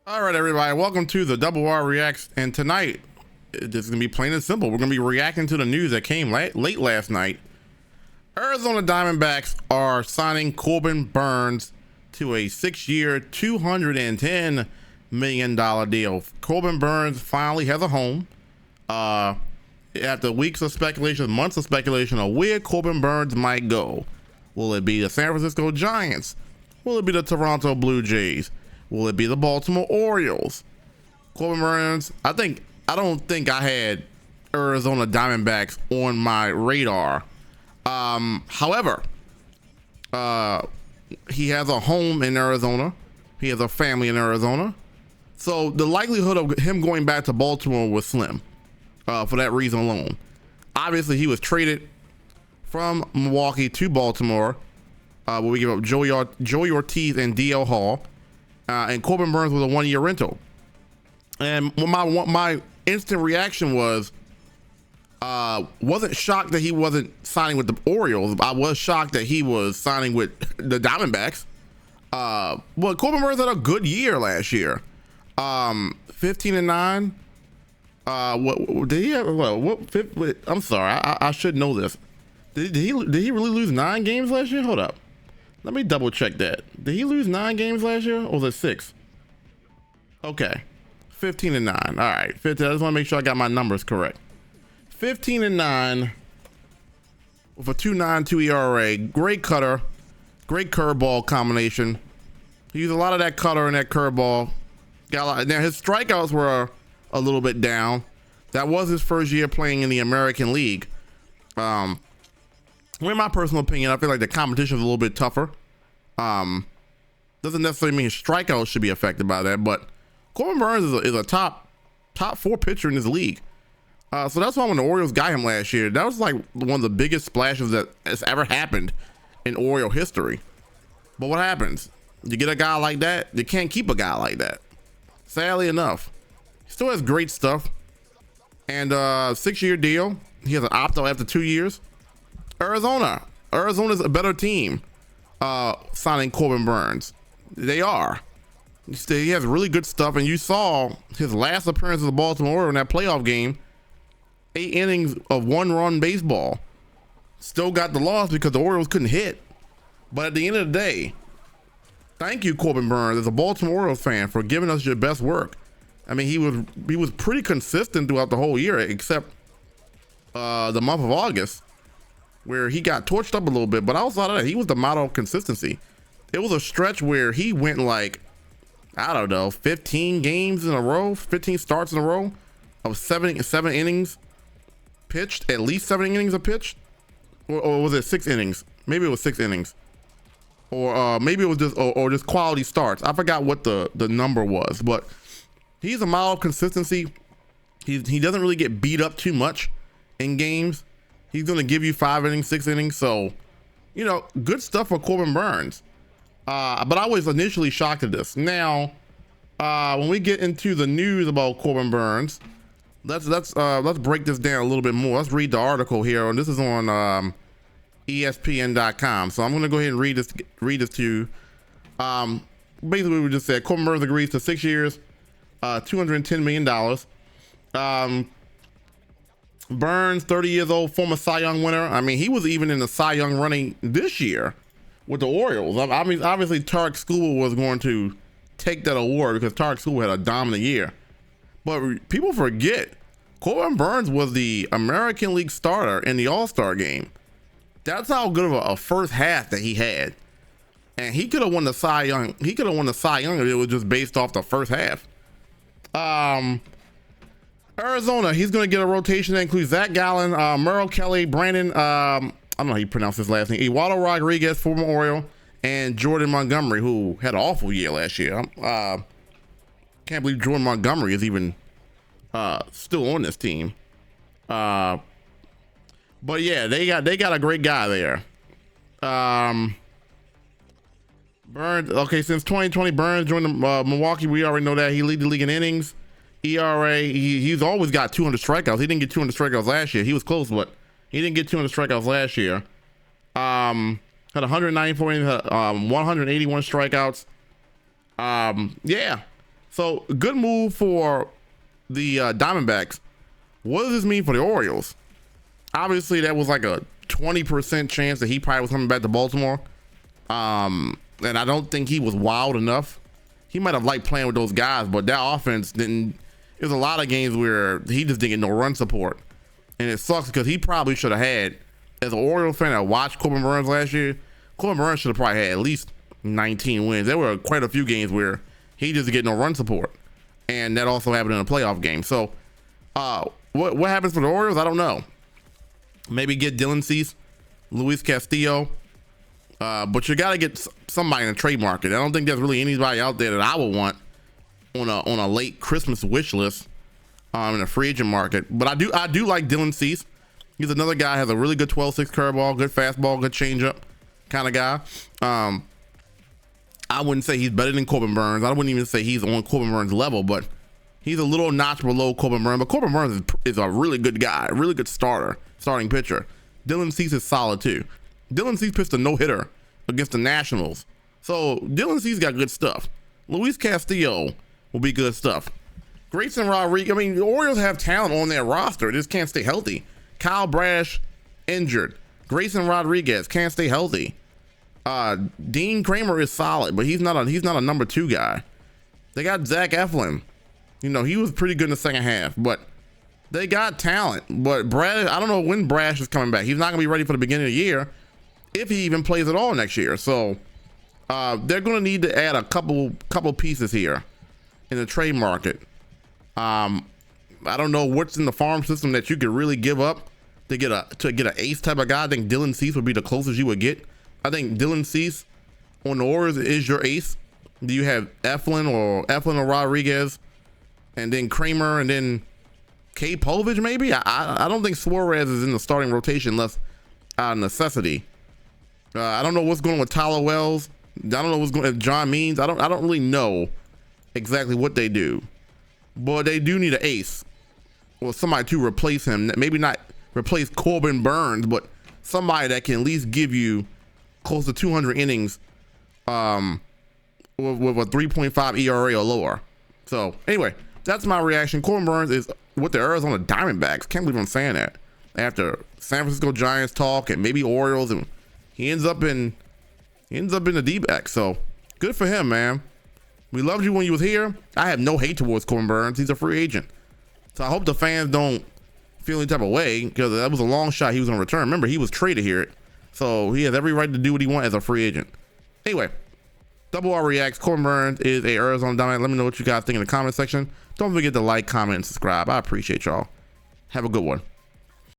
All right, everybody, welcome to the Double R Reacts. And tonight, this is gonna be plain and simple. We're gonna be reacting to the news that came late last night. Arizona Diamondbacks are signing Corbin Burnes to a 6-year, $210 million deal. Corbin Burnes finally has a home. After weeks of speculation, months of speculation of where Corbin Burnes might go. Will it be the San Francisco Giants? Will it be the Toronto Blue Jays? Will it be the Baltimore Orioles? Corbin Burnes, I don't think I had Arizona Diamondbacks on my radar. However, he has a home in Arizona. He has a family in Arizona. So the likelihood of him going back to Baltimore was slim, for that reason alone. Obviously, he was traded from Milwaukee to Baltimore, where we give up Joey Ortiz and DL Hall. And Corbin Burnes was a 1-year rental. And my instant reaction was, wasn't shocked that he wasn't signing with the Orioles. I was shocked that he was signing with the Diamondbacks. Well, Corbin Burnes had a good year last year. 15-9. What did he have? What? I'm sorry, I should know this. Did he really lose 9 games last year? Hold up. Let me double check that. Did he lose 9 games last year, or was it 6? Okay, 15-9. All right, 15. I just want to make sure I got my numbers correct. 15-9 with a 2.92 ERA. Great cutter, great curveball combination. He used a lot of that cutter and that curveball. Got a lot. Now his strikeouts were a little bit down. That was his first year playing in the American League. In my personal opinion, I feel like the competition is a little bit tougher. Doesn't necessarily mean his strikeouts should be affected by that, but Corbin Burnes is a top 4 pitcher in this league. So that's why when the Orioles got him last year, that was like one of the biggest splashes that has ever happened in Oriole history. But what happens? You get a guy like that, you can't keep a guy like that. Sadly enough, he still has great stuff. And 6-year deal. He has an opt-out after 2 years. Arizona's a better team signing Corbin Burnes. They are. He has really good stuff, and you saw his last appearance of the Baltimore Orioles in that playoff game. 8 innings of 1-run baseball. Still got the loss because the Orioles couldn't hit. But at the end of the day, thank you, Corbin Burnes, as a Baltimore Orioles fan, for giving us your best work. I mean, he was pretty consistent throughout the whole year, except the month of August, where he got torched up a little bit. But outside of that, he was the model of consistency. It was a stretch where he went like, I don't know, 15 games in a row, 15 starts in a row of 7 innings pitched, at least 7 innings of pitched, or was it 6 innings? Maybe it was 6 innings, or maybe it was just or just quality starts. I forgot what the number was, but he's a model of consistency. He doesn't really get beat up too much in games. He's going to give you 5 innings, 6 innings. So, you know, good stuff for Corbin Burnes. But I was initially shocked at this. Now, when we get into the news about Corbin Burnes, let's break this down a little bit more. Let's read the article here, and this is on ESPN.com. So I'm going to go ahead and read this to you. Basically, we just said Corbin Burnes agrees to 6 years, $210 million. Burnes, 30 years old, former Cy Young winner. I mean, he was even in the Cy Young running this year with the Orioles. I mean, obviously Tarik Skubal was going to take that award because Tarik Skubal had a dominant year. But people forget, Corbin Burnes was the American League starter in the All-Star game. That's how good of a first half that he had. And he could have won the Cy Young. He could have won the Cy Young if it was just based off the first half. Arizona, he's going to get a rotation that includes Zach Gallen, Merrill Kelly, Brandon, I don't know how you pronounce his last name, Eduardo Rodriguez, former Oriole, and Jordan Montgomery, who had an awful year last year. Can't believe Jordan Montgomery is even still on this team. But yeah, they got a great guy there. Burnes, okay, since 2020, Burnes joined the Milwaukee. We already know that he lead the league in innings. ERA, he's always got 200 strikeouts. He didn't get 200 strikeouts last year. He was close, but he didn't get 200 strikeouts last year. Had 194 innings, 181 strikeouts. Yeah, So good move for the Diamondbacks. What does this mean for the Orioles? Obviously, that was like a 20% chance that he probably was coming back to Baltimore. And I don't think he was wild enough. He might have liked playing with those guys, but that offense didn't. There's a lot of games where he just didn't get no run support. And it sucks because he probably should have had, as an Orioles fan that watched Corbin Burnes last year, Corbin Burnes should have probably had at least 19 wins. There were quite a few games where he just didn't get no run support. And that also happened in a playoff game. So what happens for the Orioles? I don't know. Maybe get Dylan Cease, Luis Castillo. But you got to get somebody in the trade market. I don't think there's really anybody out there that I would want on a late Christmas wish list in a free agent market. But I do like Dylan Cease. He's another guy, has a really good 12-6 curveball, good fastball, good changeup kind of guy. I wouldn't say he's better than Corbin Burnes. I wouldn't even say he's on Corbin Burnes level, but he's a little notch below Corbin Burnes. But Corbin Burnes is a really good guy, a really good starting pitcher. Dylan Cease is solid too. Dylan Cease pitched a no-hitter against the Nationals. So Dylan Cease got good stuff. Luis Castillo will be good stuff. Grayson Rodriguez, I mean, the Orioles have talent on their roster. They just can't stay healthy. Kyle Brash, injured. Grayson Rodriguez can't stay healthy. Dean Kramer is solid, but he's not a number 2 guy. They got Zach Eflin. You know, he was pretty good in the second half, but they got talent. But Brad, I don't know when Brash is coming back. He's not gonna be ready for the beginning of the year, if he even plays at all next year. So they're gonna need to add a couple pieces here in the trade market. I don't know what's in the farm system that you could really give up to get an ace type of guy. I think Dylan Cease would be the closest you would get. I think Dylan Cease on the Orioles is your ace. Do you have Eflin or Rodriguez, and then Kramer, and then 𝐏𝐚𝐲𝐩 maybe? I don't think Suarez is in the starting rotation unless out of necessity. I don't know what's going on with Tyler Wells. I don't know what's going on with John Means. I don't really know exactly what they do, but they do need an ace or somebody to replace him. Maybe not replace Corbin Burnes, but somebody that can at least give you close to 200 innings with a 3.5 ERA or lower. So anyway, that's my reaction. Corbin Burnes is with the Arizona Diamondbacks. Can't believe I'm saying that. After San Francisco Giants talk and maybe Orioles, and he ends up in the D-backs. So good for him, man. We loved you when you was here. I have no hate towards Corbin Burnes. He's a free agent. So I hope the fans don't feel any type of way, because that was a long shot he was going to return. Remember, he was traded here. So he has every right to do what he wants as a free agent. Anyway, Double R Reacts. Corbin Burnes is a Arizona Diamondback. Let me know what you guys think in the comment section. Don't forget to like, comment, and subscribe. I appreciate y'all. Have a good one.